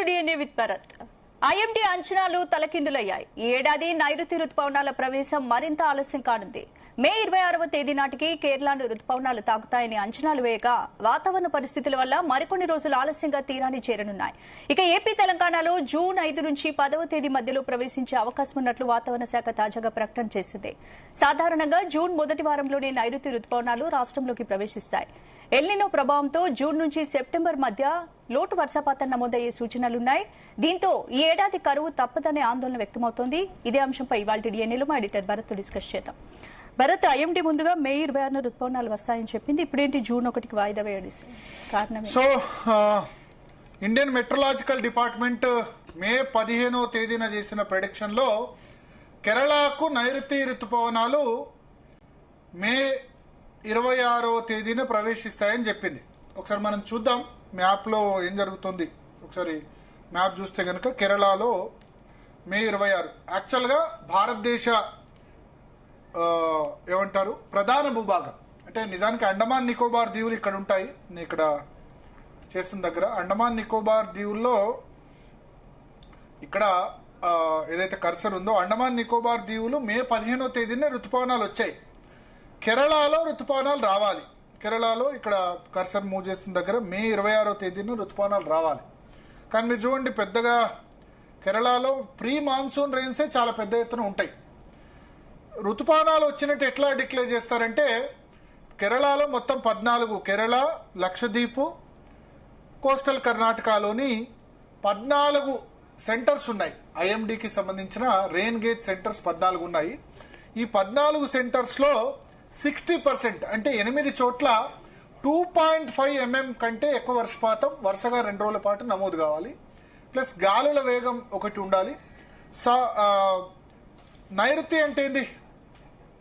DNA with Bharat. IMD అంచనాలు తలకిందులయ్యాయి. ఈ ఏడాది నైరుతి రుతుపవనాల ప్రవేశం మరింత ఆలస్యం కానుంది. మే 26వ తేదీ నాటికి కేరళను రుతుపవనాలు తాకుతాయని అంచనాలు వేయగా వాతావరణ పరిస్థితుల వల్ల మరికొన్ని రోజులు ఆలస్యంగా తీరాన్ని చేరనున్నాయి. ఇక ఏపీ తెలంగాణలో జూన్ 5 నుంచి 10వ తేదీ మధ్యలో ప్రవేశించే అవకాశం ఉన్నట్లు వాతావరణ శాఖ తాజాగా ప్రకటన చేసింది. సాధారణంగా జూన్ మొదటి వారంలోనే నైరుతి రుతుపవనాలు రాష్ట్రంలోకి ప్రవేశిస్తాయి. ఎల్నినో ప్రభావంతో జూన్ నుంచి సెప్టెంబర్ మధ్య లోటు వర్షపాతం నమోదయ్యే సూచనలున్నాయి. దీంతో ఈ ఏడాది కరువు తప్పదనే ఆందోళన వ్యక్తమవుతోంది. ఇదే అంశంపై ఇవాళ డిఎన్ఏలో మా ఎడిటర్ భరత్ డిస్కస్ చేద్దాం. భరత్, ఐఎండీ ముందుగా మే 26న రుతుపవనాలు వస్తాయని చెప్పింది. ఇప్పుడేంటి జూన్ 1కి వాయిదా వేయడం కారణం? సో ఇండియన్ మెట్రలాజికల్ డిపార్ట్మెంట్ మే 15వ తేదీన చేసిన ప్రెడిక్షన్ లో కేరళకు నైరుతి రుతుపవనాలు మే 26వ తేదీన ప్రవేశిస్తాయని చెప్పింది. ఒకసారి మనం చూద్దాం మ్యాప్ లో ఏం జరుగుతుంది. ఒకసారి మ్యాప్ చూస్తే కనుక కేరళలో మే 26 యాక్చువల్ గా భారతదేశ ఏమంటారు ప్రధాన భూభాగం. అంటే నిజానికి అండమాన్ నికోబార్ దీవులు ఇక్కడ ఉంటాయి. ఇక్కడ చేస్తున్న దగ్గర అండమాన్ నికోబార్ దీవుల్లో ఇక్కడ ఏదైతే కర్సర్ ఉందో అండమాన్ నికోబార్ దీవులు మే 15వ తేదీనే రుతుపవనాలు వచ్చాయి. కేరళలో రుతుపవనాలు రావాలి. కేరళలో ఇక్కడ కర్సర్ మూవ్ చేస్తున్న దగ్గర మే 26వ తేదీన రుతుపవనాలు రావాలి. కానీ మీరు చూడండి, పెద్దగా కేరళలో ప్రీ మాన్సూన్ రెయిన్సే చాలా పెద్ద ఎత్తున ఉంటాయి. రుతుపవనాలు వచ్చినట్టు ఎట్లా డిక్లేర్ చేస్తారంటే కేరళలో మొత్తం 14 కేరళ, లక్షద్వీప్, కోస్టల్ కర్ణాటకలోని 14 సెంటర్స్ ఉన్నాయి. ఐఎండీకి సంబంధించిన రెయిన్ గేజ్ సెంటర్స్ 14 ఉన్నాయి. ఈ 14 సెంటర్స్ లో 60% అంటే 8 చోట్ల 2.5 mm కంటే ఎక్కువ వర్షపాతం వరుసగా 2 రోజుల పాటు నమోదు కావాలి. ప్లస్ గాలుల వేగం ఒకటి ఉండాలి. నైరుతి అంటే ఏంది?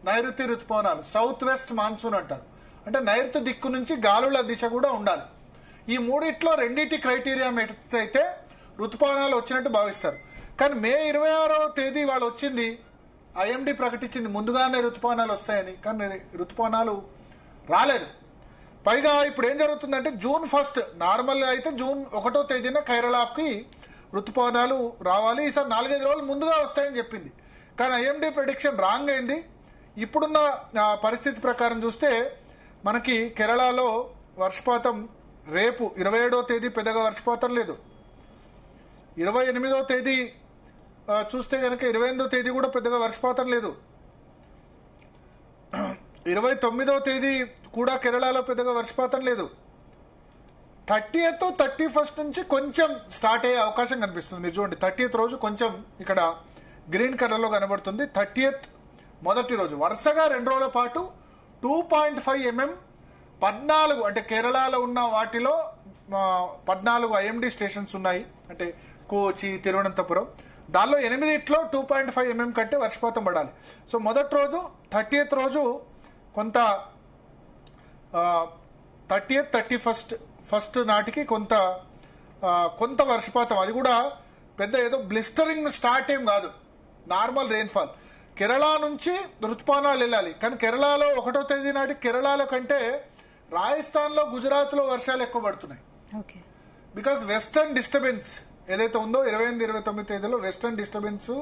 నైరుతి రుతుపవనాలు సౌత్ వెస్ట్ మాన్సూన్ అంటారు. అంటే నైరుతి దిక్కు నుంచి గాలుల దిశ కూడా ఉండాలి. ఈ మూడిట్లో రెండింటి క్రైటీరియా అయితే రుతుపవనాలు వచ్చినట్టు భావిస్తారు. కానీ మే 26వ తేదీ వాళ్ళు వచ్చింది, ఐఎండీ ప్రకటించింది ముందుగానే రుతుపవనాలు వస్తాయని. కానీ రుతుపవనాలు రాలేదు. పైగా ఇప్పుడు ఏం జరుగుతుందంటే జూన్ 1 నార్మల్గా అయితే జూన్ 1వ తేదీన కేరళకి రుతుపవనాలు రావాలి. ఈసారి 4-5 రోజులు ముందుగా వస్తాయని చెప్పింది. కానీ ఐఎండీ ప్రెడిక్షన్ రాంగ్ అయింది. ఇప్పుడున్న పరిస్థితి ప్రకారం చూస్తే మనకి కేరళలో వర్షపాతం రేపు 27వ తేదీ పెద్దగా వర్షపాతం లేదు. 28వ తేదీ చూస్తే కనుక 28వ తేదీ కూడా పెద్దగా వర్షపాతం లేదు. 29వ తేదీ కూడా కేరళలో పెద్దగా వర్షపాతం లేదు. 30th 31st నుంచి కొంచెం స్టార్ట్ అయ్యే అవకాశం కనిపిస్తుంది. మీరు చూడండి, 30th రోజు కొంచెం ఇక్కడ గ్రీన్ కలర్ లో కనబడుతుంది. 30th మొదటి రోజు వరుసగా 2 రోజుల పాటు 2.5 mm 14 అంటే కేరళలో ఉన్న వాటిలో 14 ఐఎండీ స్టేషన్స్ ఉన్నాయి. అంటే కోచి, తిరువనంతపురం, దానిలో 8 2.5 mm కంటే వర్షపాతం పడాలి. సో మొదటి రోజు 30th రోజు కొంత 30th 31st నాటికి కొంత వర్షపాతం, అది కూడా పెద్ద ఏదో బ్లిస్టరింగ్ స్టార్ట్ ఏం కాదు, నార్మల్ రెయిన్ఫాల్. కేరళ నుంచి రుతుపవనాలు వెళ్ళాలి. కానీ కేరళలో 1వ తేదీ నాటికి కేరళలో కంటే రాజస్థాన్ లో, గుజరాత్ లో వర్షాలు ఎక్కువ పడుతున్నాయి. బికాస్ వెస్టర్న్ డిస్టర్బెన్స్ ఏదైతే ఉందో 28, 29 తేదీలో వెస్టర్న్ డిస్టర్బెన్స్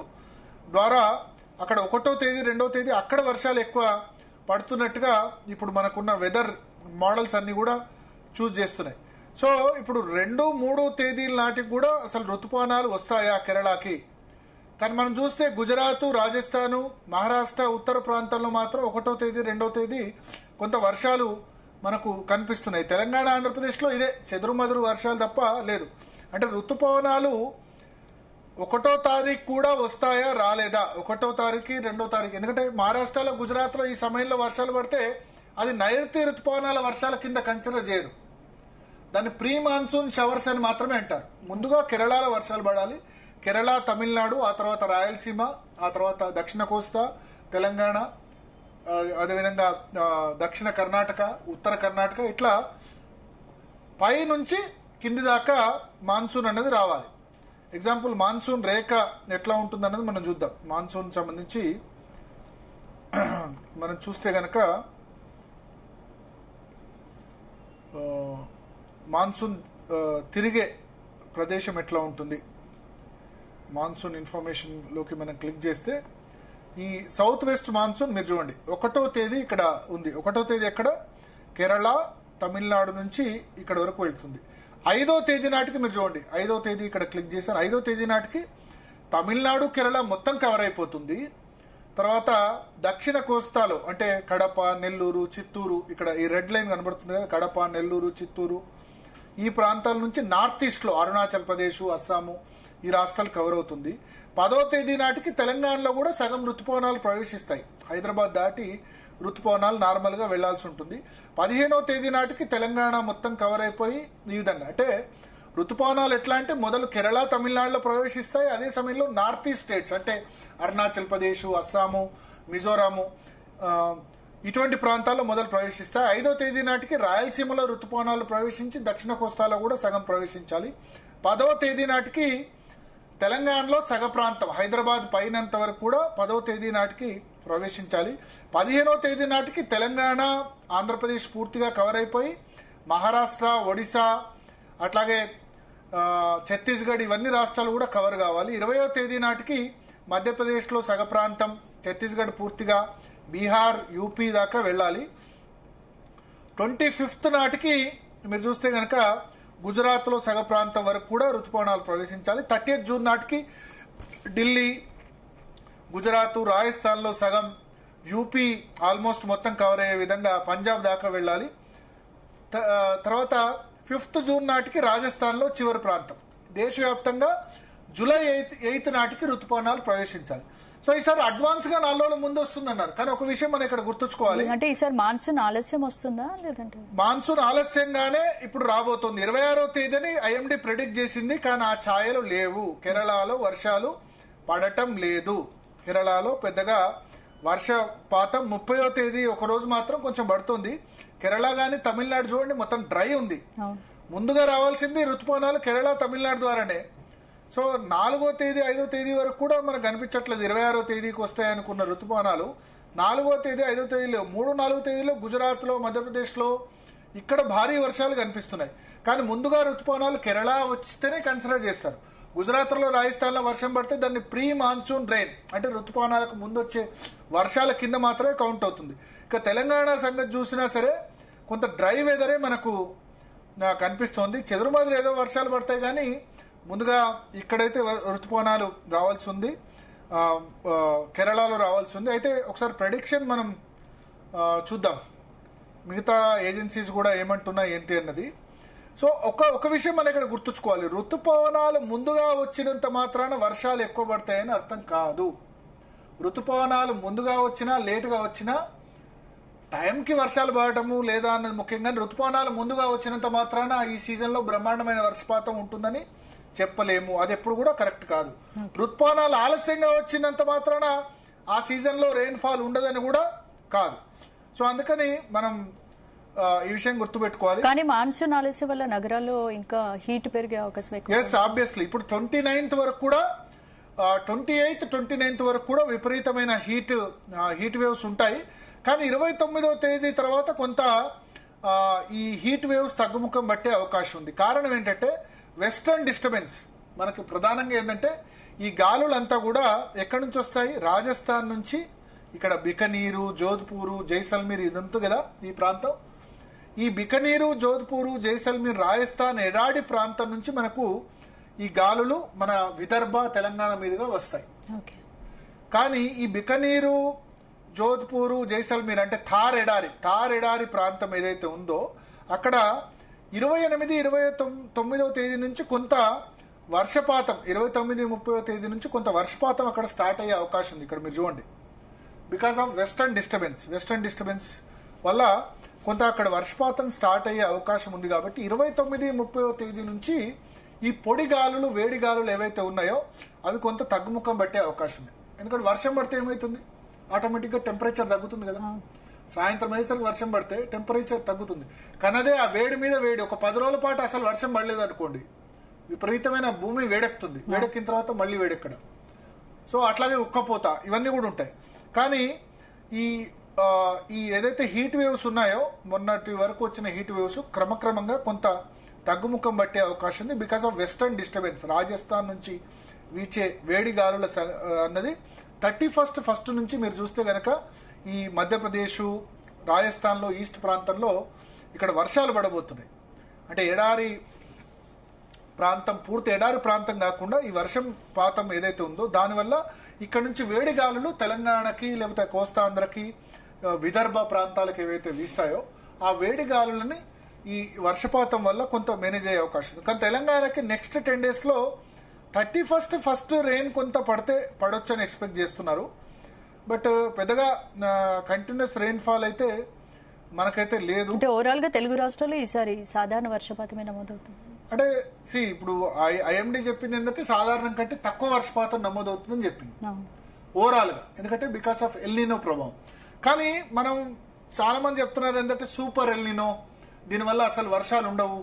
ద్వారా అక్కడ 1వ తేదీ 2వ తేదీ అక్కడ వర్షాలు ఎక్కువ పడుతున్నట్టుగా ఇప్పుడు మనకున్న వెదర్ మోడల్స్ అన్ని కూడా చూస్ చేస్తున్నాయి. సో ఇప్పుడు 2, 3 తేదీల నాటికి కూడా అసలు రుతుపవనాలు వస్తాయా కేరళకి? కానీ మనం చూస్తే గుజరాత్, రాజస్థాన్, మహారాష్ట్ర ఉత్తర ప్రాంతాల్లో మాత్రం 1వ తేదీ 2వ తేదీ కొంత వర్షాలు మనకు కనిపిస్తున్నాయి. తెలంగాణ, ఆంధ్రప్రదేశ్ లో ఇదే చెదురుమదురు వర్షాలు తప్ప లేదు. అంటే రుతుపవనాలు 1వ తారీఖు కూడా వస్తాయా రాలేదా? 1వ తారీఖు 2వ తారీఖు, ఎందుకంటే మహారాష్ట్రలో, గుజరాత్ లో ఈ సమయంలో వర్షాలు పడితే అది నైరుతి రుతుపవనాల వర్షాల కింద కన్సిడర్ చేయరు. దాన్ని ప్రీ మాన్సూన్ షవర్స్ అని మాత్రమే అంటారు. ముందుగా కేరళలో వర్షాలు పడాలి. కేరళ, తమిళనాడు, ఆ తర్వాత రాయలసీమ, ఆ తర్వాత దక్షిణ కోస్తా, తెలంగాణ, అదేవిధంగా దక్షిణ కర్ణాటక, ఉత్తర కర్ణాటక, ఇట్లా పై నుంచి కింది దాకా మాన్సూన్ అనేది రావాలి. ఎగ్జాంపుల్ మాన్సూన్ రేఖ ఎట్లా ఉంటుంది అన్నది మనం చూద్దాం. మాన్సూన్ సంబంధించి మనం చూస్తే గనక మాన్సూన్ తిరిగే ప్రదేశం ఎట్లా ఉంటుంది, మాన్సూన్ ఇన్ఫర్మేషన్ లోకి మనం క్లిక్ చేస్తే ఈ సౌత్ వెస్ట్ మాన్సూన్ మీరు చూడండి 1వ తేదీ ఇక్కడ ఉంది. 1వ తేదీ ఎక్కడ, కేరళ తమిళనాడు నుంచి ఇక్కడ వరకు వెళ్తుంది. 5వ తేదీ నాటికి మీరు చూడండి, 5వ తేదీ ఇక్కడ క్లిక్ చేశారు. 5వ తేదీ నాటికి తమిళనాడు కేరళ మొత్తం కవర్ అయిపోతుంది. తర్వాత దక్షిణ కోస్తాలో అంటే కడప, నెల్లూరు, చిత్తూరు, ఇక్కడ ఈ రెడ్ లైన్ కనబడుతుంది కదా, కడప, నెల్లూరు, చిత్తూరు, ఈ ప్రాంతాల నుంచి నార్త్ ఈస్ట్ లో అరుణాచల్ ప్రదేశ్, అస్సాము, ఈ రాష్ట్రాలు కవర్ అవుతుంది. 10వ తేదీ నాటికి తెలంగాణలో కూడా సగం ఋతుపవనాలు ప్రవేశిస్తాయి. హైదరాబాద్ దాటి ఋతుపవనాలు నార్మల్ గా వెళ్లాల్సి ఉంటుంది. 15వ తేదీ నాటికి తెలంగాణ మొత్తం కవర్ అయిపోయి ఈ విధంగా అంటే ఋతుపవనాలు ఎట్లా అంటే మొదలు కేరళ, తమిళనాడులో ప్రవేశిస్తాయి. అదే సమయంలో నార్త్ ఈస్ట్ స్టేట్స్ అంటే అరుణాచల్ ప్రదేశ్, అస్సాము, మిజోరాము, ఇటువంటి ప్రాంతాల్లో మొదలు ప్రవేశిస్తాయి. 5వ తేదీ నాటికి రాయలసీమలో ఋతుపవనాలు ప్రవేశించి దక్షిణ కోస్తాలో కూడా సగం ప్రవేశించాలి. 10వ తేదీ నాటికి తెలంగాణలో సగ ప్రాంతం హైదరాబాద్ పైనంత వరకు కూడా 10వ తేదీ నాటికి ప్రవేశించాలి. 15వ తేదీ నాటికి తెలంగాణ, ఆంధ్రప్రదేశ్ పూర్తిగా కవర్ అయిపోయి మహారాష్ట్ర, ఒడిశా, అట్లాగే ఛత్తీస్గఢ్ ఇవన్నీ రాష్ట్రాలు కూడా కవర్ కావాలి. 20వ తేదీ నాటికి మధ్యప్రదేశ్లో సగ ప్రాంతం, ఛత్తీస్గఢ్ పూర్తిగా, బీహార్, యూపీ దాకా వెళ్ళాలి. 25th నాటికి మీరు చూస్తే కనుక గుజరాత్ లో సగ ప్రాంతం వరకు కూడా ఋతుపవనాలు ప్రవేశించాలి. 30th జూన్ నాటికి ఢిల్లీ, గుజరాత్, రాజస్థాన్ లో సగం, యూపీ ఆల్మోస్ట్ మొత్తం కవర్ అయ్యే విధంగా పంజాబ్ దాకా వెళ్ళాలి. తర్వాత 5th జూన్ నాటికి రాజస్థాన్ లో చివరి ప్రాంతం. దేశవ్యాప్తంగా జూలై 8th నాటికి ఋతుపవనాలు ప్రవేశించాలి. సో ఈసారి అడ్వాన్స్ గా 4 రోజుల ముందు వస్తుందన్నారు. కానీ ఒక విషయం మనం ఇక్కడ గుర్తుంచుకోవాలి, అంటే ఈసారి మాన్సూన్ ఆలస్యం వస్తుందా లేదంటే మాన్సూన్ ఆలస్యంగానే ఇప్పుడు రాబోతుంది. 26వ తేదీని ఐఎండీ ప్రెడిక్ట్ చేసింది, కానీ ఆ ఛాయలు లేవు. కేరళలో వర్షాలు పడటం లేదు. కేరళలో పెద్దగా వర్షపాతం 30వ తేదీ ఒక రోజు మాత్రం కొంచెం పడుతుంది. కేరళ గాని తమిళనాడు చూడండి మొత్తం డ్రై ఉంది. ముందుగా రావాల్సింది ఋతుపవనాలు కేరళ, తమిళనాడు ద్వారానే. సో 4వ తేదీ 5వ తేదీ వరకు కూడా మనకు కనిపించట్లేదు. 26వ తేదీకి వస్తాయనుకున్న ఋతుపవనాలు 4వ తేదీ 5వ తేదీలో 3, 4వ తేదీలో గుజరాత్ లో, మధ్యప్రదేశ్ లో ఇక్కడ భారీ వర్షాలు కనిపిస్తున్నాయి. కానీ ముందుగా ఋతుపవనాలు కేరళ వచ్చితేనే కన్సిడర్ చేస్తారు. గుజరాత్ లో, రాజస్థాన్ లో వర్షం పడితే దాన్ని ప్రీ మాన్సూన్ రెయిన్ అంటే ఋతుపవనాలకు ముందు వచ్చే వర్షాల కింద మాత్రమే కౌంట్ అవుతుంది. ఇక తెలంగాణ సంగతి చూసినా సరే కొంత డ్రై వెదరే మనకు కనిపిస్తోంది. చెదురుమాదిరి ఏదో వర్షాలు పడతాయి, కానీ ముందుగా ఇక్కడైతే ఋతుపవనాలు రావాల్సి ఉంది, కేరళలో రావాల్సి ఉంది. అయితే ఒకసారి ప్రెడిక్షన్ మనం చూద్దాం, మిగతా ఏజెన్సీస్ కూడా ఏమంటున్నా ఏంటి అన్నది. సో ఒక విషయం మనం ఇక్కడ గుర్తుంచుకోవాలి, ఋతుపవనాలు ముందుగా వచ్చినంత మాత్రాన వర్షాలు ఎక్కువ పడతాయని అర్థం కాదు. ఋతుపవనాలు ముందుగా వచ్చినా లేటుగా వచ్చినా టైంకి వర్షాలు పడటము లేదా అన్నది ముఖ్యంగా, ఋతుపవనాలు ముందుగా వచ్చినంత మాత్రాన ఈ సీజన్ లో బ్రహ్మాండమైన వర్షపాతం ఉంటుందని చెప్పలేము. అది ఎప్పుడు కూడా కరెక్ట్ కాదు. ఋతుపవనాలు ఆలస్యంగా వచ్చినంత మాత్రాన ఆ సీజన్ లో రెయిన్ ఫాల్ ఉండదని కూడా కాదు. సో అందుకని మనం ఈ విషయం గుర్తుపెట్టుకోవాలి. కానీ మాన్సూన్ ఆలస్యం వల్ల నగరాల్లో ఇంకా హీట్ పెరిగే అవకాశం ఎక్కువ. ఎస్, ఆబ్వియస్లీ ఇప్పుడు 29th వరకు కూడా 28th, 29th వరకు కూడా విపరీతమైన హీట్ వేవ్స్ ఉంటాయి. కానీ 29వ తేదీ తర్వాత కొంత ఈ హీట్ వేవ్స్ తగ్గుముఖం పట్టే అవకాశం ఉంది. కారణం ఏంటంటే వెస్టర్న్ డిస్టర్బెన్స్. మనకు ప్రధానంగా ఏంటంటే ఈ గాలులంతా కూడా ఎక్కడి నుంచి వస్తాయి, రాజస్థాన్ నుంచి, ఇక్కడ బికనీరు, జోధ్పూరు, జైసల్మీర్ ఇదంతా కదా ఈ ప్రాంతం. ఈ బికనీరు, జోధ్పూరు, జైసల్మీర్, రాజస్థాన్ ఎడారి ప్రాంతం నుంచి మనకు ఈ గాలులు మన విదర్భ, తెలంగాణ మీదుగా వస్తాయి. కానీ ఈ బికనీరు, జోధ్పూరు, జైసల్మీర్ అంటే థార్ ఎడారి ప్రాంతం ఏదైతే ఉందో అక్కడ 28, 29వ తేదీ నుంచి కొంత వర్షపాతం, 29, 30వ తేదీ నుంచి కొంత వర్షపాతం అక్కడ స్టార్ట్ అయ్యే అవకాశం ఉంది. ఇక్కడ మీరు చూడండి, బికాస్ ఆఫ్ వెస్టర్న్ డిస్టర్బెన్స్ వల్ల కొంత అక్కడ వర్షపాతం స్టార్ట్ అయ్యే అవకాశం ఉంది. కాబట్టి 29, 30వ తేదీ నుంచి ఈ పొడి గాలులు, వేడి గాలులు ఏవైతే ఉన్నాయో అవి కొంత తగ్గుముఖం పట్టే అవకాశం ఉంది. ఎందుకంటే వర్షం పడితే ఏమవుతుంది, ఆటోమేటిక్ గా టెంపరేచర్ తగ్గుతుంది కదా. సాయంత్రం అయ్యేసరికి వర్షం పడితే టెంపరేచర్ తగ్గుతుంది. కానీ అదే ఆ వేడి మీద వేడి ఒక 10 రోజుల పాటు అసలు వర్షం పడలేదు అనుకోండి, విపరీతమైన భూమి వేడెక్కుతుంది. వేడెక్కిన తర్వాత మళ్ళీ వేడెక్కడం, సో అట్లాగే ఉక్కపోత ఇవన్నీ కూడా ఉంటాయి. కానీ ఈ ఏదైతే హీట్ వేవ్స్ ఉన్నాయో, మొన్నటి వరకు వచ్చిన హీట్ వేవ్స్ క్రమక్రమంగా కొంత తగ్గుముఖం పట్టే అవకాశం ఉంది because of western disturbance. Rajasthan నుంచి వీచే వేడి గాలుల అన్నది 31st ఫస్ట్ నుంచి మీరు చూస్తే గనక ఈ మధ్యప్రదేశ్, రాజస్థాన్లో ఈస్ట్ ప్రాంతంలో ఇక్కడ వర్షాలు పడబోతున్నాయి. అంటే ఎడారి ప్రాంతం, పూర్తి ఎడారి ప్రాంతం కాకుండా ఈ వర్షం పాతం ఏదైతే ఉందో దానివల్ల ఇక్కడ నుంచి వేడి గాలులు తెలంగాణకి లేకపోతే కోస్తాంధ్రకి, విదర్భ ప్రాంతాలకు ఏవైతే వీస్తాయో ఆ వేడి గాలులని ఈ వర్షపాతం వల్ల కొంత మేనేజ్ అయ్యే అవకాశం ఉంది. కానీ తెలంగాణకి నెక్స్ట్ 10 days లో 31st ఫస్ట్ రెయిన్ కొంత పడొచ్చు అని ఎక్స్పెక్ట్ చేస్తున్నారు. బట్ పెద్దగా కంటిన్యూస్ రెయిన్ ఫాల్ అయితే మనకైతే లేదు. అంటే ఓవరాల్ గా తెలుగు రాష్ట్రాల్లో ఈసారి సాధారణ వర్షపాతమే నమోదవుతుంది. అంటే ఇప్పుడు ఐఎండీ చెప్పింది ఏంటంటే సాధారణం కంటే తక్కువ వర్షపాతం నమోదవుతుందని చెప్పింది ఓవరాల్ గా, ఎందుకంటే బికాస్ ఆఫ్ ఎల్నినో ప్రభావం. కానీ మనం చాలా మంది చెప్తున్నారు ఏంటంటే సూపర్ ఎల్నినో, దీనివల్ల అసలు వర్షాలు ఉండవు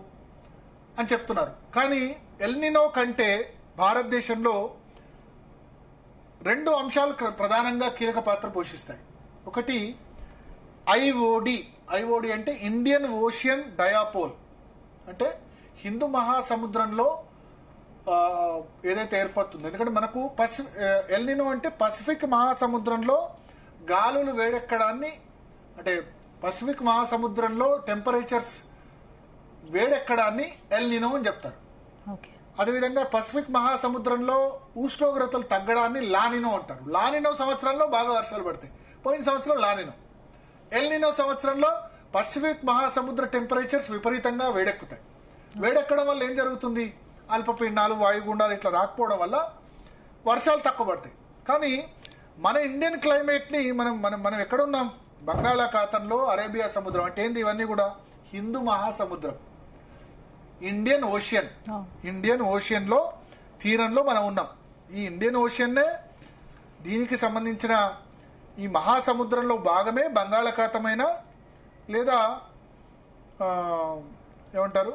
అని చెప్తున్నారు. కానీ ఎల్నినో కంటే భారతదేశంలో 2 అంశాలు ప్రధానంగా కీలక పాత్ర పోషిస్తాయి. ఒకటి ఐఓడి అంటే ఇండియన్ ఓషియన్ డయాపోల్, అంటే హిందూ మహాసముద్రంలో ఏదైతే ఏర్పడుతుంది. ఎందుకంటే మనకు ఎల్నినో అంటే పసిఫిక్ మహాసముద్రంలో గాలులు వేడెక్కడాన్ని, అంటే పసిఫిక్ మహాసముద్రంలో టెంపరేచర్స్ వేడెక్కడాన్ని ఎల్నినో అని చెప్తారు. అదేవిధంగా పసిఫిక్ మహాసముద్రంలో ఉష్ణోగ్రతలు తగ్గడాన్ని లానినో అంటారు. లానినో సంవత్సరంలో బాగా వర్షాలు పడతాయి. పోయిన సంవత్సరం లానినో. ఎల్నినో సంవత్సరంలో పసిఫిక్ మహాసముద్ర టెంపరేచర్స్ విపరీతంగా వేడెక్కుతాయి. వేడెక్కడం వల్ల ఏం జరుగుతుంది? అల్పపీడనాలు, వాయుగుండాలు ఇట్లా రాకపోవడం వల్ల వర్షాలు తక్కువ పడతాయి. కానీ మన ఇండియన్ క్లైమేట్ ని మనం ఎక్కడున్నాం? బంగాళాఖాతంలో, అరేబియా సముద్రం, అంటే ఏంది ఇవన్నీ కూడా హిందూ మహాసముద్రం, ఇండియన్ ఓషియన్ లో తీరంలో మనం ఉన్నాం. ఈ ఇండియన్ ఓషియన్నే దీనికి సంబంధించిన ఈ మహాసముద్రంలో భాగమే బంగాళాఖాతమైన లేదా ఏమంటారు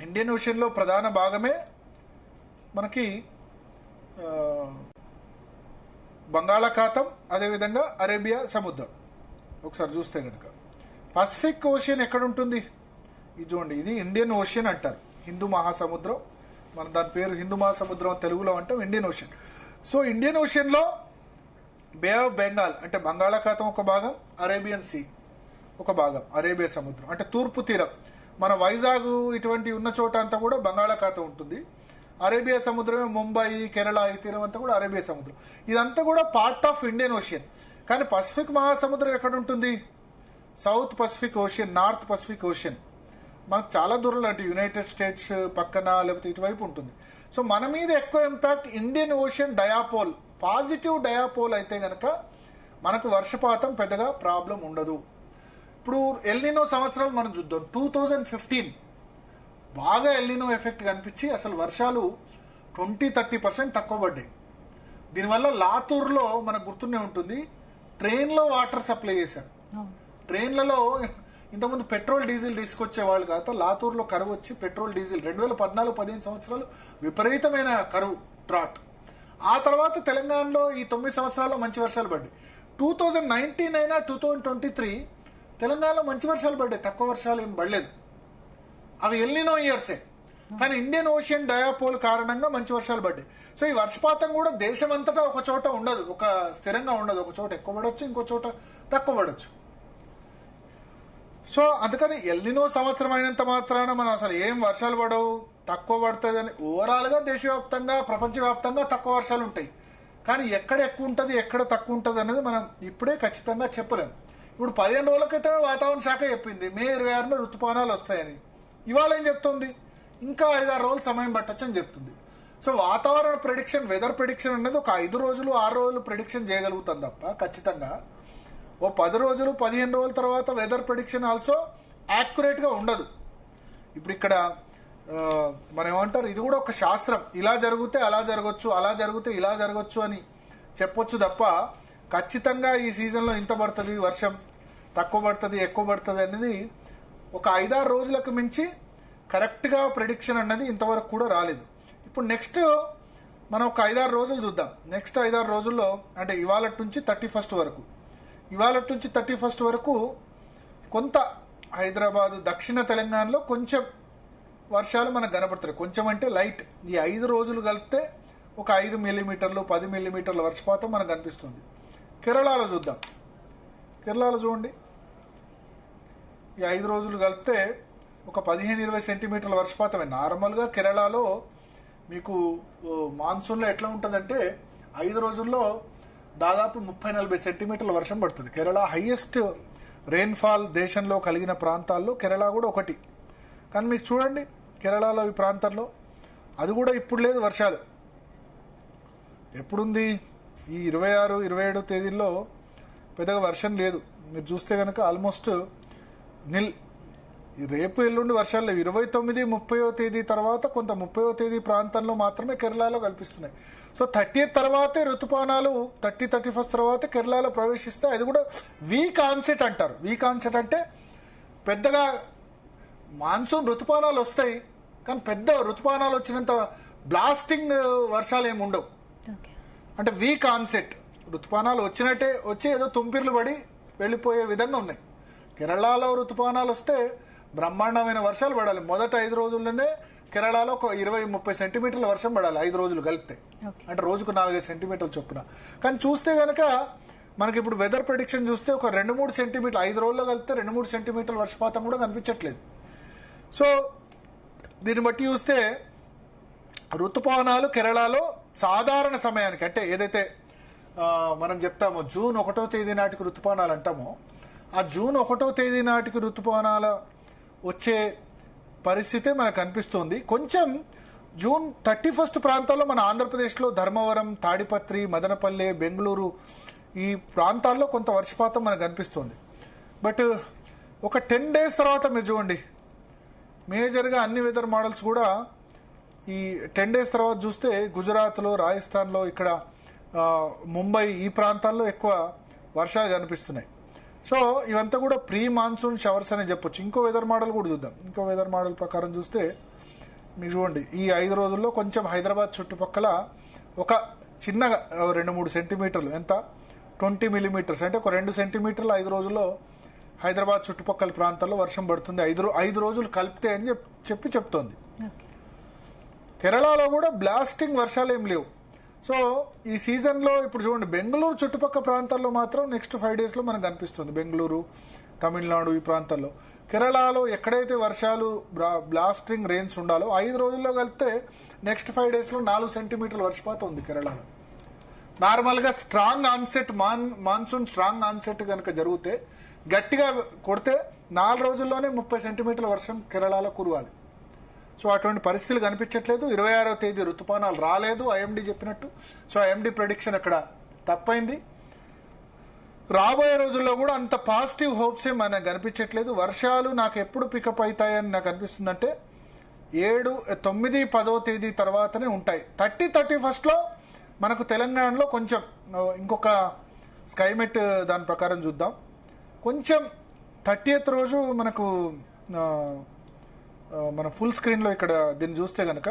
ఇండియన్ ఓషియన్ లో ప్రధాన భాగమే మనకి బంగాళాఖాతం, అదేవిధంగా అరేబియా సముద్రం. ఒకసారి చూస్తే కనుక పసిఫిక్ ఓషియన్ ఎక్కడ ఉంటుంది? ఇది చూడండి, ఇది ఇండియన్ ఓషియన్ అంటారు. హిందూ మహాసముద్రం, మన దాని పేరు హిందూ మహాసముద్రం తెలుగులో అంటాం Indian ocean. So Indian ocean లో బే ఆఫ్ బెంగాల్ అంటే బంగాళాఖాతం ఒక భాగం, అరేబియన్ సీ ఒక భాగం, అరేబియా సముద్రం అంటే తూర్పు తీరం. మన వైజాగ్ ఇటువంటి ఉన్న చోట అంతా కూడా బంగాళాఖాతం ఉంటుంది. అరేబియా సముద్రమే ముంబై, కేరళ ఈ తీరం అంతా కూడా అరేబియా సముద్రం. ఇదంతా కూడా పార్ట్ ఆఫ్ ఇండియన్ ఓషియన్. కానీ పసిఫిక్ మహాసముద్రం ఎక్కడ ఉంటుంది? South Pacific ocean, north Pacific ocean మనకు చాలా దూరంలో, అంటే యునైటెడ్ స్టేట్స్ పక్కన లేకపోతే ఇటువైపు ఉంటుంది. సో మన మీద ఎక్కువ ఇంపాక్ట్ ఇండియన్ ఓషియన్ డయాపోల్, పాజిటివ్ డయాపోల్ అయితే గనక మనకు వర్షపాతం పెద్దగా ప్రాబ్లం ఉండదు. ఇప్పుడు ఎల్నినో సంవత్సరాలు మనం చూద్దాం. 2015 బాగా ఎల్నినో ఎఫెక్ట్ కనిపించి అసలు వర్షాలు 20-30% తక్కువ పడ్డాయి. దీనివల్ల లాతూర్లో మనకు గుర్తునే ఉంటుంది, ట్రైన్లో వాటర్ సప్లై చేశారు. ట్రైన్లలో ఇంతకుముందు పెట్రోల్ డీజిల్ తీసుకొచ్చే వాళ్ళు కాదు, లాతూర్లో కరువు వచ్చి పెట్రోల్ డీజిల్ 2014-15 సంవత్సరాలు విపరీతమైన కరువు, డ్రాట్. ఆ తర్వాత తెలంగాణలో ఈ 9 సంవత్సరాల్లో మంచి వర్షాలు పడ్డాయి. 2019 అయినా 2023 తెలంగాణలో మంచి వర్షాలు పడ్డాయి, తక్కువ వర్షాలు ఏం పడలేదు. అవి ఎల్నినో ఇయర్సే, కానీ ఇండియన్ ఓషియన్ డయాపోల్ కారణంగా మంచి వర్షాలు పడ్డాయి. సో ఈ వర్షపాతం కూడా దేశమంతటా ఒక చోట ఉండదు, ఒక స్థిరంగా ఉండదు. ఒక చోట ఎక్కువ పడవచ్చు, ఇంకో చోట తక్కువ పడవచ్చు. సో అందుకని ఎల్నినో సంవత్సరం అయినంత మాత్రాన మనం అసలు ఏం వర్షాలు పడవు, తక్కువ పడుతుంది అని ఓవరాల్ గా దేశవ్యాప్తంగా, ప్రపంచవ్యాప్తంగా తక్కువ వర్షాలు ఉంటాయి. కానీ ఎక్కడ ఎక్కువ ఉంటుంది, ఎక్కడ తక్కువ ఉంటుంది అనేది మనం ఇప్పుడే ఖచ్చితంగా చెప్పలేము. ఇప్పుడు 15 రోజుల క్రితమే వాతావరణ శాఖ చెప్పింది మే 26న ఋతుపవనాలు వస్తాయని. ఇవాళ ఏం చెప్తుంది? ఇంకా 5-6 రోజులు సమయం పట్టొచ్చు అని చెప్తుంది. సో వాతావరణ ప్రెడిక్షన్, వెదర్ ప్రెడిక్షన్ అనేది ఒక 5 రోజులు 6 రోజులు ప్రెడిక్షన్ చేయగలుగుతాం తప్ప ఖచ్చితంగా ఓ 10 రోజులు 15 రోజుల తర్వాత వెదర్ ప్రెడిక్షన్ ఆల్సో యాక్యురేట్ గా ఉండదు. ఇప్పుడు ఇక్కడ మనం ఏమంటారు, ఇది కూడా ఒక శాస్త్రం. ఇలా జరిగితే అలా జరగచ్చు, అలా జరిగితే ఇలా జరగచ్చు అని చెప్పొచ్చు తప్ప ఖచ్చితంగా ఈ సీజన్లో ఇంత పడుతుంది వర్షం, తక్కువ పడుతుంది, ఎక్కువ పడుతుంది అనేది ఒక 5-6 రోజులకు మించి కరెక్ట్గా ప్రెడిక్షన్ అన్నది ఇంతవరకు కూడా రాలేదు. ఇప్పుడు నెక్స్ట్ మనం ఒక 5-6 రోజులు చూద్దాం. నెక్స్ట్ 5-6 రోజుల్లో అంటే ఇవాళ నుంచి 31st వరకు, ఇవాళ నుంచి 31st వరకు కొంత హైదరాబాదు, దక్షిణ తెలంగాణలో కొంచెం వర్షాలు మనకు కనబడుతున్నాయి. కొంచెం అంటే లైట్. ఈ 5 రోజులు కలిపితే ఒక 5 మిల్లీమీటర్లు 10 మిల్లీమీటర్ల వర్షపాతం మనకు కనిపిస్తుంది. కేరళలో చూద్దాం. కేరళలో చూడండి, ఈ 5 రోజులు కలిపితే ఒక 15-20 సెంటీమీటర్ల వర్షపాతమే. నార్మల్గా కేరళలో మీకు మాన్సూన్లో ఎట్లా ఉంటుందంటే 5 రోజుల్లో దాదాపు 30-40 సెంటీమీటర్ల వర్షం పడుతుంది. కేరళ హైయెస్ట్ రెయిన్ఫాల్ దేశంలో కలిగిన ప్రాంతాల్లో కేరళ కూడా ఒకటి. కానీ మీకు చూడండి కేరళలో ఈ ప్రాంతాల్లో అది కూడా ఇప్పుడు లేదు వర్షాలు. ఎప్పుడుంది? ఈ 26-27 తేదీల్లో పెద్దగా వర్షం లేదు. మీరు చూస్తే కనుక ఆల్మోస్ట్ నిల్. రేపు ఎల్లుండి వర్షాలు లేవు. 29-30వ తేదీ తర్వాత కొంత 30వ తేదీ ప్రాంతంలో మాత్రమే కేరళలో కనిపిస్తున్నాయి. సో 30th తర్వాతే ఋతుపవనాలు 30-31 తర్వాత కేరళలో ప్రవేశిస్తాయి. అది కూడా వీక్ ఆన్సెట్ అంటారు. వీక్ ఆన్సెట్ అంటే పెద్దగా మాన్సూన్ ఋతుపవనాలు వస్తాయి కానీ పెద్ద ఋతుపవనాలు వచ్చినంత బ్లాస్టింగ్ వర్షాలు ఏమి ఉండవు. అంటే వీక్ ఆన్సెట్. ఋతుపవనాలు వచ్చినట్టే వచ్చి ఏదో తుంపిర్లు పడి వెళ్ళిపోయే విధంగా ఉన్నాయి. కేరళలో ఋతుపవనాలు వస్తే బ్రహ్మాండమైన వర్షాలు పడాలి. మొదట 5 రోజుల్లోనే కేరళలో ఒక 20-30 సెంటీమీటర్ల వర్షం పడాలి 5 రోజులు కలిపితే. అంటే రోజుకు 4-5 సెంటీమీటర్లు చొప్పున. కానీ చూస్తే కనుక మనకి ఇప్పుడు వెదర్ ప్రెడిక్షన్ చూస్తే ఒక 2-3 సెంటీమీటర్లు 5 రోజుల్లో కలిపితే 2-3 సెంటీమీటర్ల వర్షపాతం కూడా కనిపించట్లేదు. సో దీన్ని బట్టి చూస్తే ఋతుపవనాలు కేరళలో సాధారణ సమయానికి, అంటే ఏదైతే మనం చెప్తామో జూన్ 1వ తేదీ నాటికి ఋతుపవనాలు అంటామో, ఆ జూన్ 1వ తేదీ నాటికి ఋతుపవనాల వచ్చే పరిస్థితే మనకు కనిపిస్తుంది. కొంచెం జూన్ 31 ప్రాంతాల్లో మన ఆంధ్రప్రదేశ్లో ధర్మవరం, తాడిపత్రి, మదనపల్లె, బెంగళూరు ఈ ప్రాంతాల్లో కొంత వర్షపాతం మనకు కనిపిస్తుంది. బట్ ఒక 10 days తర్వాత మీరు చూడండి మేజర్గా అన్ని వెదర్ మోడల్స్ కూడా ఈ 10 days తర్వాత చూస్తే గుజరాత్లో, రాజస్థాన్లో, ఇక్కడ ముంబై ఈ ప్రాంతాల్లో ఎక్కువ వర్షాలు కనిపిస్తున్నాయి. సో ఇవంతా కూడా ప్రీ మాన్సూన్ షవర్స్ అని చెప్పొచ్చు. ఇంకో వెదర్ మోడల్ కూడా చూద్దాం. ఇంకో వెదర్ మోడల్ ప్రకారం చూస్తే మీరు చూడండి ఈ 5 రోజుల్లో కొంచెం హైదరాబాద్ చుట్టుపక్కల ఒక చిన్నగా 2-3 సెంటీమీటర్లు, ఎంత 20 మిల్లీమీటర్స్ అంటే ఒక 2 సెంటీమీటర్లు 5 రోజుల్లో హైదరాబాద్ చుట్టుపక్కల ప్రాంతాల్లో వర్షం పడుతుంది. 5 రోజులు కలిపితే అని చెప్తోంది. కేరళలో కూడా బ్లాస్టింగ్ వర్షాలు ఏం లేవు. సో ఈ సీజన్లో ఇప్పుడు చూడండి బెంగళూరు చుట్టుపక్కల ప్రాంతాల్లో మాత్రం నెక్స్ట్ 5 daysలో మనకు కనిపిస్తుంది. బెంగళూరు, తమిళనాడు ఈ ప్రాంతాల్లో. కేరళలో ఎక్కడైతే వర్షాలు బ్లాస్టింగ్ రెయిన్స్ ఉండాలో 5 రోజుల్లో కలిపితే నెక్స్ట్ 5 daysలో 4 సెంటీమీటర్ల వర్షపాతం ఉంది కేరళలో. నార్మల్గా strong onset monsoon strong onset కనుక జరిగితే గట్టిగా కొడితే 4 రోజుల్లోనే 30 సెంటీమీటర్ల వర్షం కేరళలో కురవాలి. సో అటువంటి పరిస్థితులు కనిపించట్లేదు. 26వ తేదీ ఋతుపవనాలు రాలేదు ఐఎండీ చెప్పినట్టు. సో ఐఎండీ ప్రెడిక్షన్ అక్కడ తప్పైంది. రాబోయే రోజుల్లో కూడా అంత పాజిటివ్ హోప్స్ ఏం మనకు కనిపించట్లేదు. వర్షాలు నాకు ఎప్పుడు పికప్ అవుతాయని నాకు అనిపిస్తుందంటే 7, 9, 10వ తేదీ తర్వాతనే ఉంటాయి. 31st మనకు తెలంగాణలో కొంచెం ఇంకొక స్కైమెట్ దాని ప్రకారం చూద్దాం. కొంచెం 30th రోజు మనకు మన ఫుల్ స్క్రీన్లో ఇక్కడ దీన్ని చూస్తే కనుక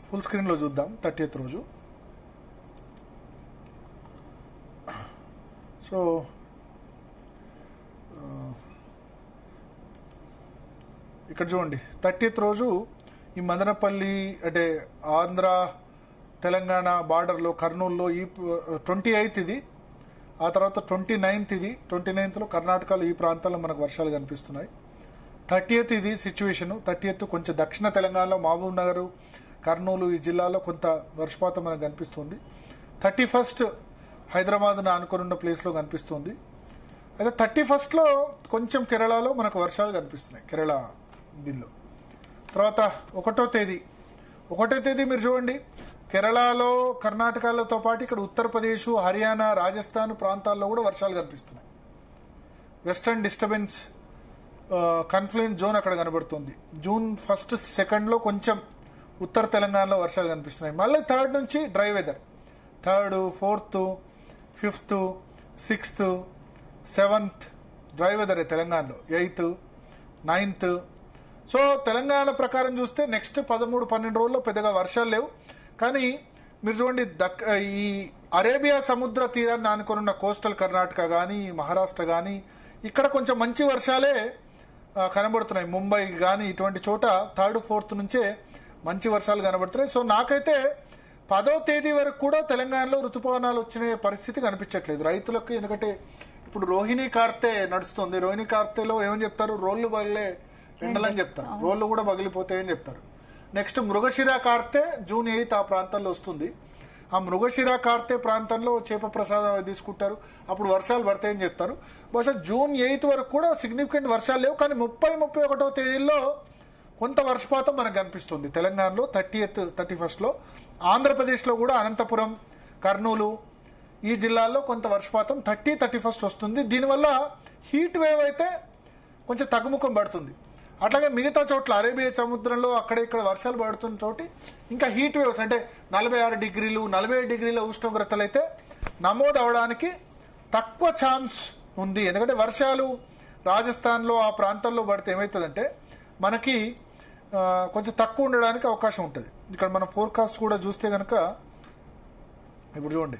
ఫుల్ స్క్రీన్లో చూద్దాం. 30th రోజు సో ఇక్కడ చూడండి 30th రోజు ఈ మదనపల్లి అంటే ఆంధ్ర తెలంగాణ బార్డర్లో కర్నూలులో ఈ 28th ఇది, ఆ తర్వాత 29th ఇది, 29th కర్ణాటకలో ఈ ప్రాంతాల్లో మనకు వర్షాలు కనిపిస్తున్నాయి. 30th ఇది సిచ్యువేషన్. 30th కొంచెం దక్షిణ తెలంగాణలో మహబూబ్ నగర్, కర్నూలు ఈ జిల్లాలో కొంత వర్షపాతం మనకు కనిపిస్తుంది. 31st హైదరాబాద్ ఆనుకున్న ప్లేస్లో కనిపిస్తుంది. అయితే 31st కొంచెం కేరళలో మనకు వర్షాలు కనిపిస్తున్నాయి కేరళ దీనిలో. తర్వాత 1వ తేదీ మీరు చూడండి కేరళలో కర్ణాటకలతో పాటు ఇక్కడ ఉత్తరప్రదేశ్, హర్యానా, రాజస్థాన్ ప్రాంతాల్లో కూడా వర్షాలు కనిపిస్తున్నాయి. వెస్టర్న్ డిస్టర్బెన్స్ కన్ఫ్లుయెన్స్ జోన్ అక్కడ కనబడుతుంది. జూన్ 1, 2 కొంచెం ఉత్తర తెలంగాణలో వర్షాలు కనిపిస్తున్నాయి. మళ్ళీ 3rd నుంచి dry weather. 3rd, 4th, 5th, 6th, 7th dry వెదరే తెలంగాణలో. 8th, 9th. సో తెలంగాణ ప్రకారం చూస్తే నెక్స్ట్ 13-12 రోజుల్లో పెద్దగా వర్షాలు లేవు. కానీ మీరు చూడండి ఈ అరేబియా సముద్ర తీరాన్ని ఆనుకున్న కోస్టల్ కర్ణాటక కానీ, మహారాష్ట్ర కానీ ఇక్కడ కొంచెం మంచి వర్షాలే కనబడుతున్నాయి. ముంబై కానీ ఇటువంటి చోట 3rd, 4th నుంచే మంచి వర్షాలు కనబడుతున్నాయి. సో నాకైతే 10వ తేదీ వరకు కూడా తెలంగాణలో ఋతుపవనాలు వచ్చిన పరిస్థితి కనిపించట్లేదు రైతులకు. ఎందుకంటే ఇప్పుడు రోహిణి కార్తె నడుస్తుంది. రోహిణి కార్తెలో ఏమని చెప్తారు, రోళ్లు పగిలే ఎండలని చెప్తారు, రోళ్లు కూడా పగిలిపోతాయని చెప్తారు. నెక్స్ట్ మృగశిర కార్తె June 8 ఆ ప్రాంతాల్లో వస్తుంది. ఆ మృగశిర కార్తె ప్రాంతంలో చేప ప్రసాదం తీసుకుంటారు, అప్పుడు వర్షాలు పడతాయని చెప్తారు. బహుశా June 8 వరకు కూడా సిగ్నిఫికెంట్ వర్షాలు లేవు. కానీ 30, 31వ తేదీల్లో కొంత వర్షపాతం మనకు కనిపిస్తుంది తెలంగాణలో. 30th, 31st ఆంధ్రప్రదేశ్లో కూడా అనంతపురం, కర్నూలు ఈ జిల్లాల్లో కొంత వర్షపాతం 30, 31st వస్తుంది. దీనివల్ల హీట్ వేవ్ అయితే కొంచెం తగ్గుముఖం పడుతుంది. అట్లాగే మిగతా చోట్ల అరేబియా సముద్రంలో అక్కడ ఇక్కడ వర్షాలు పడుతున్న చోటి ఇంకా హీట్ వేవ్స్ అంటే 46 డిగ్రీలు 47 డిగ్రీల ఉష్ణోగ్రతలు అయితే నమోదు అవడానికి తక్కువ ఛాన్స్ ఉంది. ఎందుకంటే వర్షాలు రాజస్థాన్లో ఆ ప్రాంతాల్లో పడితే ఏమవుతుందంటే మనకి కొంచెం తక్కువ ఉండడానికి అవకాశం ఉంటుంది. ఇక్కడ మనం ఫోర్కాస్ట్ కూడా చూస్తే కనుక ఇప్పుడు చూడండి,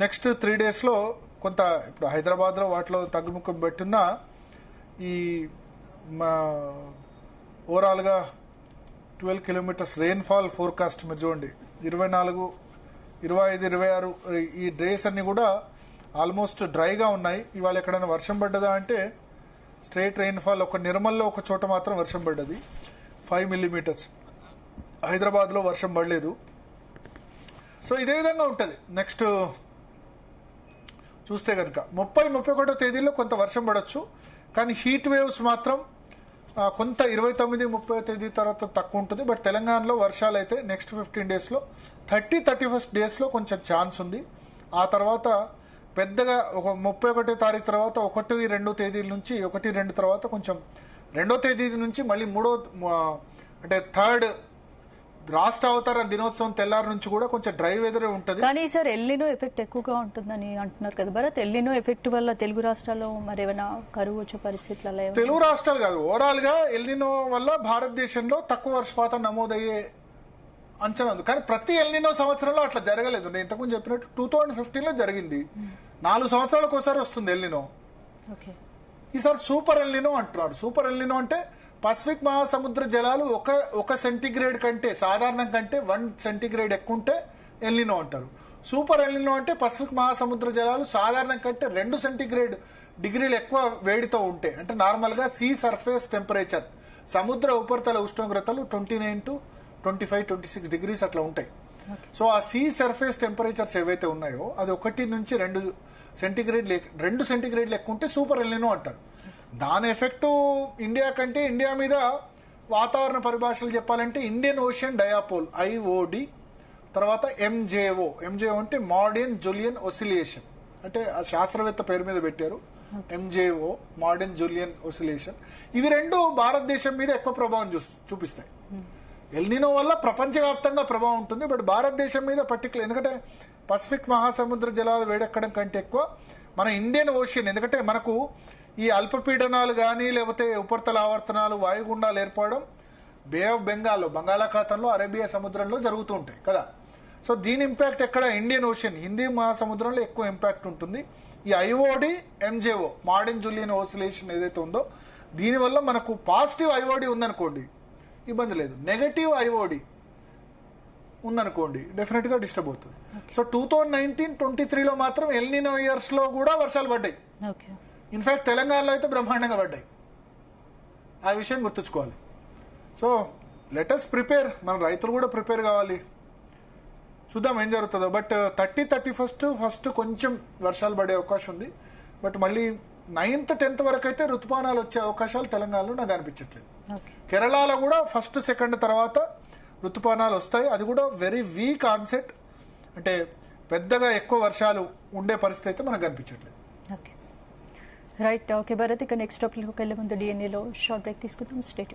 నెక్స్ట్ 3 daysలో కొంత ఇప్పుడు హైదరాబాద్లో వాటిలో తగ్గుముఖం పెట్టున్న ఈ ఓవరాల్గా 12 kilometers రెయిన్ఫాల్ ఫోర్కాస్ట్ మీరు చూడండి. 24, 25, 26 ఈ డేస్ అన్ని కూడా ఆల్మోస్ట్ డ్రైగా ఉన్నాయి. ఇవాళ ఎక్కడైనా వర్షం పడ్డదా అంటే స్ట్రేట్ రెయిన్ఫాల్ ఒక నిర్మల్లో ఒక చోట మాత్రం వర్షం పడ్డది 5 millimeters. హైదరాబాద్లో వర్షం పడలేదు. సో ఇదే విధంగా ఉంటుంది. నెక్స్ట్ చూస్తే కనుక 30, 31వ తేదీలో కొంత వర్షం పడవచ్చు. కానీ హీట్ వేవ్స్ మాత్రం కొంత 29, 30వ తేదీ తర్వాత తక్కువ ఉంటుంది. బట్ తెలంగాణలో వర్షాలు అయితే నెక్స్ట్ 15 daysలో 30, 31st డేస్లో కొంచెం ఛాన్స్ ఉంది. ఆ తర్వాత పెద్దగా ఒక 31వ తారీఖు తర్వాత 1, 2 తేదీల నుంచి 1, 2 తర్వాత కొంచెం 2వ తేదీ నుంచి మళ్ళీ 3వ అంటే 3rd రాష్ట్ర అవతరణ దినోత్సవం తెల్లారి నుంచి కూడా కొంచెం డ్రై వెదరే ఉంటుంది. కానీ సార్ ఎల్నినో ఎఫెక్ట్ ఎక్కువగా ఉంటుందని అంటున్నారు కదా భరత్. ఎల్నినో ఎఫెక్ట్ వల్ల తెలుగు రాష్ట్రాల్లో మరి ఏమైనా కరువు వచ్చే పరిస్థితులలో తెలుగు రాష్ట్రాలు కాదు ఓవరాల్ గా ఎల్నినో వల్ల భారతదేశంలో తక్కువ వర్షపాతం నమోదయ్యే అంచనా ఉంది. కానీ ప్రతి ఎల్నినో సంవత్సరంలో అట్లా జరగలేదు. నేను ఇంతకుముందు చెప్పినట్టు 2015లో జరిగింది. 4 సంవత్సరాలకు ఒకసారి వస్తుంది ఎల్నినో. ఈసారి సూపర్ ఎల్నినో అంటున్నారు. సూపర్ ఎల్నినో అంటే పసిఫిక్ మహాసముద్ర జలాలు ఒక సెంటీగ్రేడ్ కంటే సాధారణం కంటే 1 సెంటీగ్రేడ్ ఎక్కువ ఉంటే ఎల్నినో అంటారు. సూపర్ ఎల్నినో అంటే పసిఫిక్ మహాసముద్ర జలాలు సాధారణం కంటే 2 సెంటీగ్రేడ్ డిగ్రీలు ఎక్కువ వేడితో ఉంటే, అంటే నార్మల్ గా సీ సర్ఫేస్ టెంపరేచర్ సముద్ర ఉపరితల ఉష్ణోగ్రతలు 29 to 25, 26 degrees అట్లా ఉంటాయి. సో ఆ సీ సర్ఫేస్ టెంపరేచర్స్ ఏవైతే ఉన్నాయో అది 1 నుంచి 2 సెంటీగ్రేడ్లు ఎక్కువ ఉంటే సూపర్ ఎల్నినో అంటారు. దాని ఎఫెక్ట్ ఇండియా కంటే ఇండియా మీద వాతావరణ పరిభాషలు చెప్పాలంటే ఇండియన్ ఓషన్ డయాపోల్ IOD, తర్వాత MJO అంటే మోడర్న్ జూలియన్ ఒసిలేషన్, అంటే ఆ శాస్త్రవేత్త పేరు మీద పెట్టారు. MJO Madden Julian oscillation. ఇవి రెండు భారతదేశం మీద ఎక్కువ ప్రభావం చూపిస్తాయి. ఎల్నినో వల్ల ప్రపంచవ్యాప్తంగా ప్రభావం ఉంటుంది. బట్ భారతదేశం మీద పర్టికులర్ ఎందుకంటే పసిఫిక్ మహాసముద్ర జలాలు వేడెక్కడం కంటే ఎక్కువ మన ఇండియన్ ఓషన్, ఎందుకంటే మనకు ఈ అల్పపీడనాలు కానీ లేకపోతే ఉపరితల ఆవర్తనాలు వాయుగుండాలు ఏర్పడడం బే ఆఫ్ బెంగాల్లో బంగాళాఖాతంలో అరేబియా సముద్రంలో జరుగుతూ ఉంటాయి కదా. సో దీని ఇంపాక్ట్ ఎక్కడ ఇండియన్ ఓషన్ హిందీ మహాసముద్రంలో ఎక్కువ ఇంపాక్ట్ ఉంటుంది. ఈ IOD MJO Madden Julian oscillation ఏదైతే ఉందో దీనివల్ల మనకు పాజిటివ్ IOD ఉందనుకోండి ఇబ్బంది లేదు, నెగటివ్ IOD ఉందనుకోండి డెఫినెట్ గా డిస్టర్బ్ అవుతుంది. సో 2019-23లో మాత్రం ఎల్నినో ఇయర్స్ లో కూడా వర్షాలు పడ్డాయి. ఇన్ఫాక్ట్ తెలంగాణలో అయితే బ్రహ్మాండంగా పడ్డాయి. ఆ విషయం గుర్తుంచుకోవాలి. సో లెటస్ ప్రిపేర్, మన రైతులు కూడా ప్రిపేర్ కావాలి. చూద్దాం ఏం జరుగుతుందో. బట్ 30, 31st కొంచెం వర్షాలు పడే అవకాశం ఉంది. బట్ మళ్ళీ 9th, 10th వరకు అయితే ఋతుపవనాలు వచ్చే అవకాశాలు తెలంగాణలో నాకు అనిపించట్లేదు. కేరళలో కూడా 1st, 2nd తర్వాత ఋతుపవనాలు వస్తాయి. అది కూడా వెరీ వీక్ ఆన్సెట్, అంటే పెద్దగా ఎక్కువ వర్షాలు ఉండే పరిస్థితి అయితే మనకు కనిపించట్లేదు. రైట్. ఓకే భరత్, ఇక నెక్స్ట్ టాపిక్ వెళ్ళే ముందు DNA లో షార్ట్ బ్రేక్ తీసుకుందాం. స్టేట్